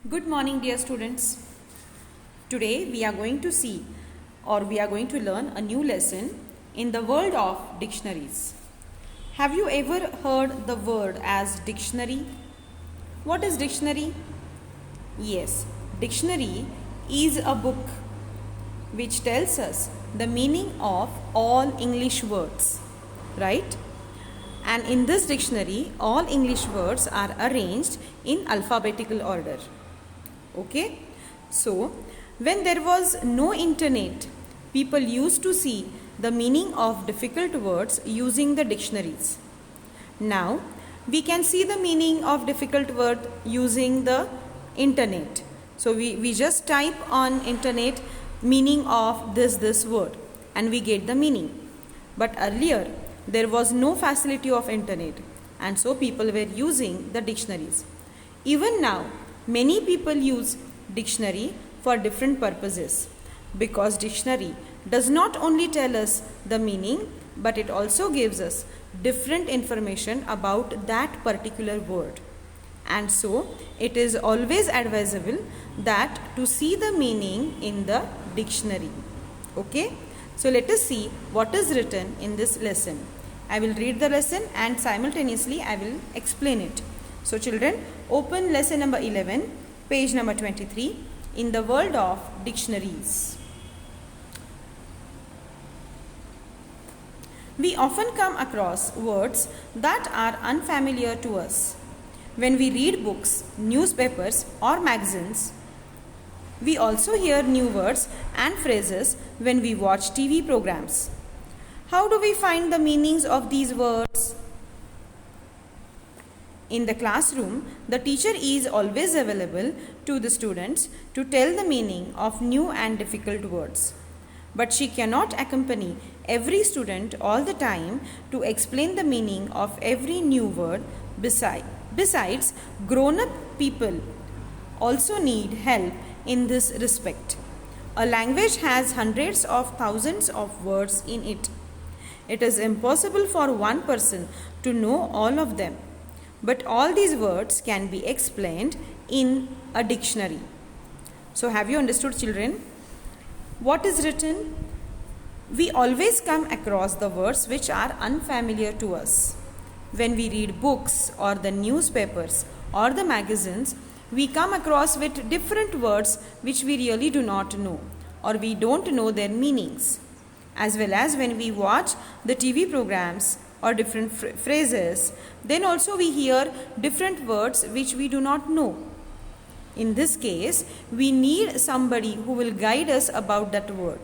Good morning, dear students. Today we are going to see we are going to learn a new lesson in the world of dictionaries. Have you ever heard the word as dictionary? What is dictionary? Yes, dictionary is a book which tells us the meaning of all English words, right? And in this dictionary, all English words are arranged in alphabetical order. Okay? So, when there was no internet, people used to see the meaning of difficult words using the dictionaries. Now, we can see the meaning of difficult word using the internet. So, we just type on internet meaning of this word and we get the meaning. But earlier, there was no facility of internet and so people were using the dictionaries. Even now, many people use dictionary for different purposes because dictionary does not only tell us the meaning but it also gives us different information about that particular word. And so it is always advisable that to see the meaning in the dictionary. Okay? So let us see what is written in this lesson. I will read the lesson and simultaneously I will explain it. So children, open lesson number 11, page number 23 in the world of dictionaries. We often come across words that are unfamiliar to us. When we read books, newspapers or magazines, we also hear new words and phrases when we watch TV programs. How do we find the meanings of these words? In the classroom, the teacher is always available to the students to tell the meaning of new and difficult words. But she cannot accompany every student all the time to explain the meaning of every new word. Besides, grown-up people also need help in this respect. A language has hundreds of thousands of words in it. It is impossible for one person to know all of them. But all these words can be explained in a dictionary. So have you understood, children? What is written? We always come across the words which are unfamiliar to us. When we read books or the newspapers or the magazines, we come across with different words which we really do not know or we don't know their meanings. As well as when we watch the TV programs or different phrases, then also we hear different words which we do not know. In this case, we need somebody who will guide us about that word.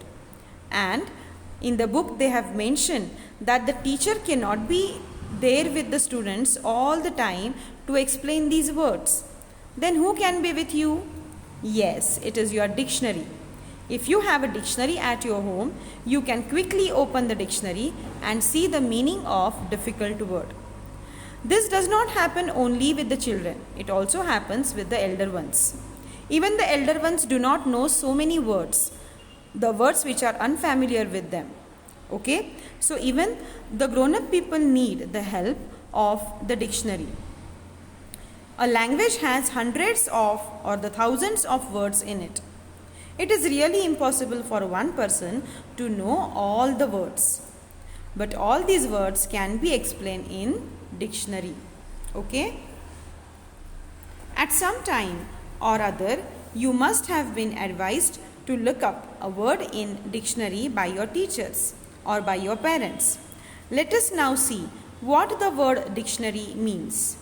And in the book they have mentioned that the teacher cannot be there with the students all the time to explain these words. Then who can be with you? Yes, it is your dictionary. If you have a dictionary at your home, you can quickly open the dictionary and see the meaning of difficult word. This does not happen only with the children. It also happens with the elder ones. Even the elder ones do not know so many words, the words which are unfamiliar with them. Okay? So even the grown-up people need the help of the dictionary. A language has hundreds of or the thousands of words in it. It is really impossible for one person to know all the words. But all these words can be explained in dictionary. Okay? At some time or other, you must have been advised to look up a word in dictionary by your teachers or by your parents. Let us now see what the word dictionary means.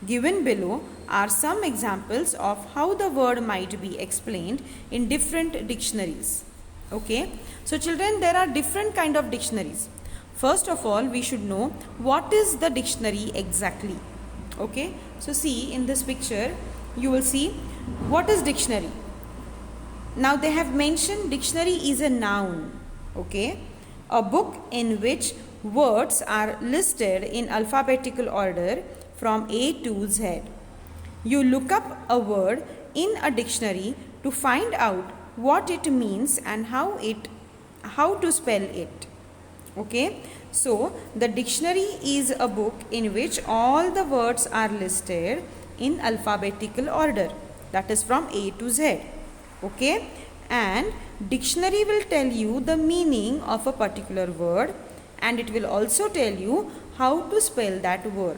Given below are some examples of how the word might be explained in different dictionaries. Okay, so children, there are different kind of dictionaries. First of all, we should know what is the dictionary exactly. Okay, so see in this picture, you will see what is dictionary. Now they have mentioned dictionary is a noun. Okay, a book in which words are listed in alphabetical order from A to Z. You look up a word in a dictionary to find out what it means and how to spell it. Okay, so the dictionary is a book in which all the words are listed in alphabetical order. that is from A to Z. Okay, and dictionary will tell you the meaning of a particular word, and it will also tell you how to spell that word.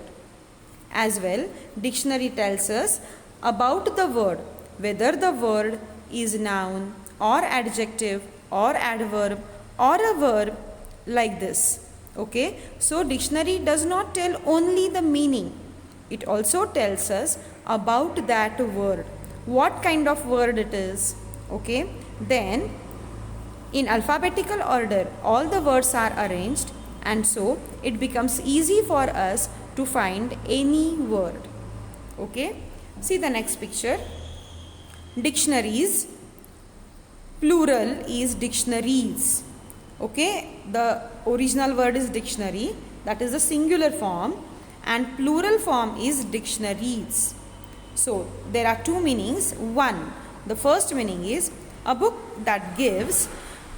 As well, dictionary tells us about the word, whether the word is noun or adjective or adverb or a verb, like this. Okay, so dictionary does not tell only the meaning, it also tells us about that word, what kind of word it is. Okay, then in alphabetical order all the words are arranged, and so it becomes easy for us to find any word. Okay, see the next picture. Dictionaries, plural is dictionaries. Okay, the original word is dictionary, that is the singular form, and plural form is dictionaries. So there are two meanings. One, the first meaning is a book that gives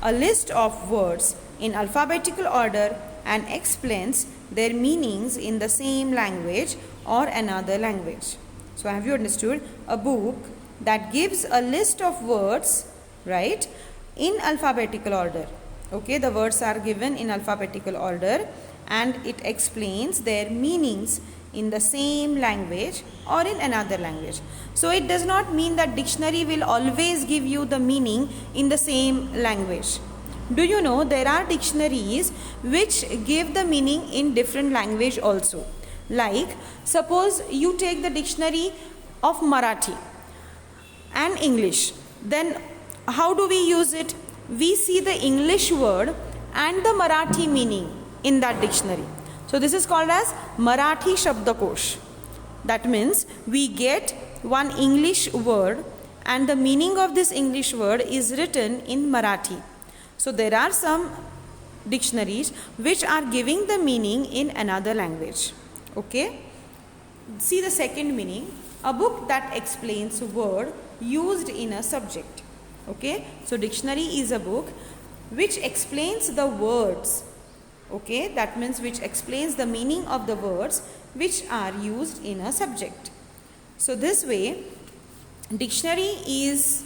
a list of words in alphabetical order and explains their meanings in the same language or another language. So have you understood? A book that gives a list of words, right, in alphabetical order. Okay, the words are given in alphabetical order and it explains their meanings in the same language or in another language. So it does not mean that dictionary will always give you the meaning in the same language. Do you know there are dictionaries which give the meaning in different language also? Like suppose you take the dictionary of Marathi and English, then how do we use it? We see the English word and the Marathi meaning in that dictionary. So this is called as Marathi Shabdakosh. That means we get one English word and the meaning of this English word is written in Marathi. So there are some dictionaries which are giving the meaning in another language. Okay, see the second meaning, a book that explains a word used in a subject. Okay, so dictionary is a book which explains the words. Okay, that means which explains the meaning of the words which are used in a subject. So this way, dictionary is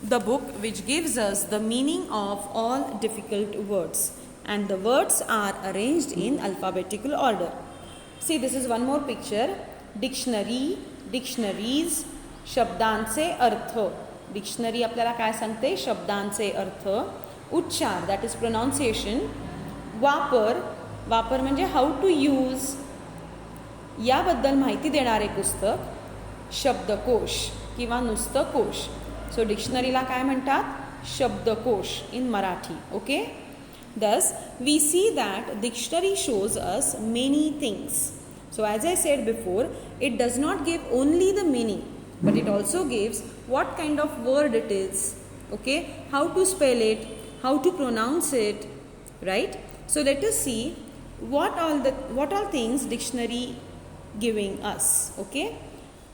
the book which gives us the meaning of all difficult words, and the words are arranged in alphabetical order. See, this is one more picture. Dictionary, dictionaries, शब्दांचे अर्थ. Dictionary आपल्याला काय सांगते? शब्दांचे अर्थ. उच्चार, that is pronunciation. वापर, वापर म्हणजे how to use, याबद्दल माहिती देणारे पुस्तक. शब्दकोश किंवा नुसतं कोश. सो डिक्शनरीला काय म्हणतात? शब्दकोश in Marathi. Okay, thus we see that dictionary shows us many things. So as I said before, it does not give only the meaning, but it also gives what kind of word it is, okay, how to spell it, how to pronounce it, right? So let us see what all things dictionary giving us. Okay,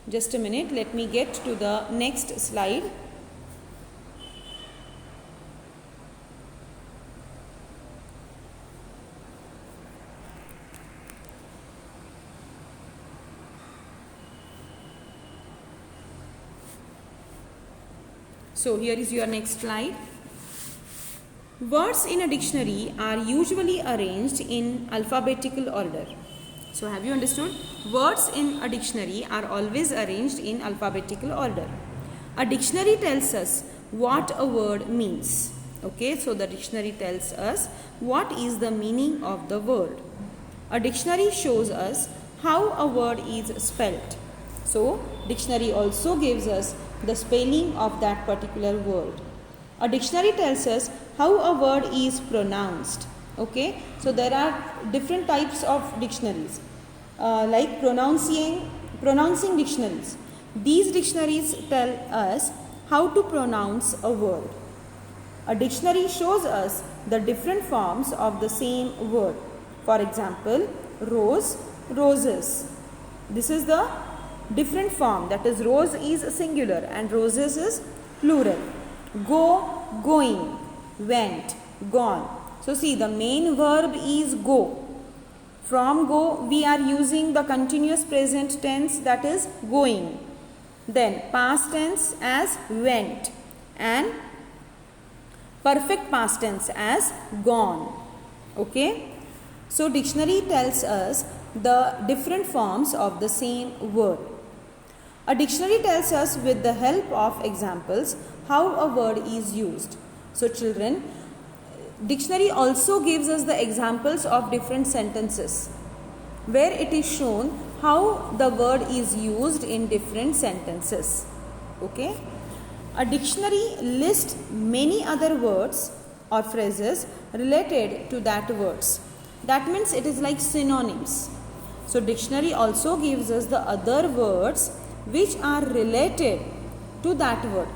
just a minute, let me get to the next slide. So here is your next slide. Words in a dictionary are usually arranged in alphabetical order. So have you understood? Words in a dictionary are always arranged in alphabetical order. A dictionary tells us what a word means. Okay, so the dictionary tells us what is the meaning of the word. A dictionary shows us how a word is spelled. So dictionary also gives us the spelling of that particular word. A dictionary tells us how a word is pronounced. Okay, so there are different types of dictionaries, like pronouncing dictionaries. These dictionaries tell us how to pronounce a word. A dictionary shows us the different forms of the same word. For example, rose, roses. This is the different form, that is rose is singular and roses is plural. Go, going. Went, gone. So see, the main verb is go. From go we are using the continuous present tense, that is going. Then past tense as went and perfect past tense as gone. Okay. So dictionary tells us the different forms of the same word. A dictionary tells us with the help of examples how a word is used. So children, dictionary also gives us the examples of different sentences where it is shown how the word is used in different sentences. Okay. A dictionary lists many other words or phrases related to that words. That means it is like synonyms. So dictionary also gives us the other words which are related to that word,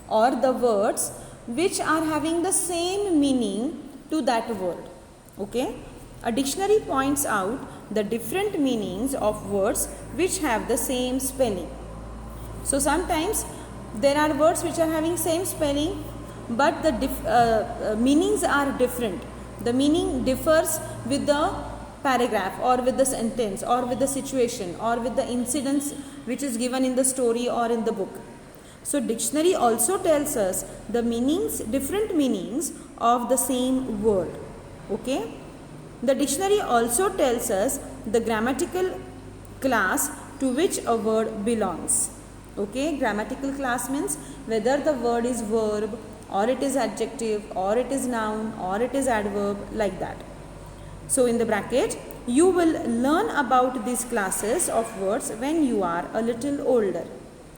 or the words which are having the same meaning to that word. Okay. A dictionary points out the different meanings of words which have the same spelling. So sometimes there are words which are having same spelling, but the meanings are different. The meaning differs with the paragraph or with the sentence or with the situation or with the incidents which is given in the story or in the book. So dictionary also tells us the meanings, different meanings of the same word. Okay. The dictionary also tells us the grammatical class to which a word belongs. Okay. Grammatical class means whether the word is verb or it is adjective or it is noun or it is adverb, like that. So in the bracket, you will learn about these classes of words when you are a little older.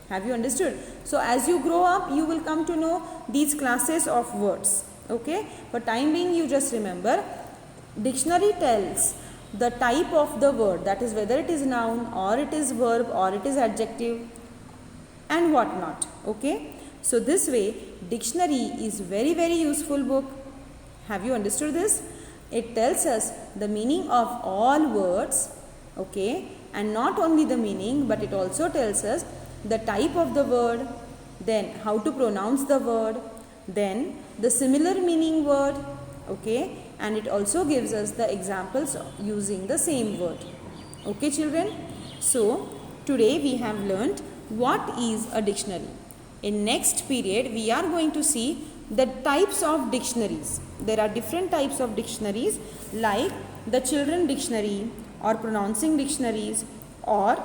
Have you understood? So as you grow up, you will come to know these classes of words. Okay. For time being, you just remember, dictionary tells the type of the word, that is whether it is noun or it is verb or it is adjective and what not. Okay. So this way, dictionary is very, very useful book. Have you understood this? It tells us the meaning of all words, okay, and not only the meaning, but it also tells us the type of the word, then how to pronounce the word, then the similar meaning word, okay, and it also gives us the examples using the same word. Okay, children? So today we have learnt what is a dictionary. In next period, we are going to see the types of dictionaries. There are different types of dictionaries, like the children dictionary or pronouncing dictionaries or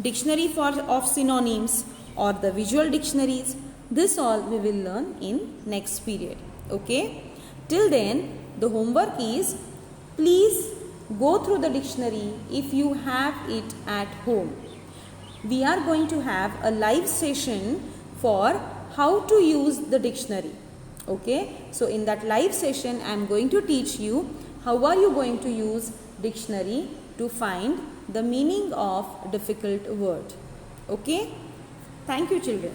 dictionary of synonyms or the visual dictionaries. This all we will learn in next period. Okay. Till then, the homework is, please go through the dictionary if you have it at home. We are going to have a live session for how to use the dictionary. Okay. So in that live session, I am going to teach you how are you going to use dictionary to find the meaning of difficult word. Okay. Thank you, children.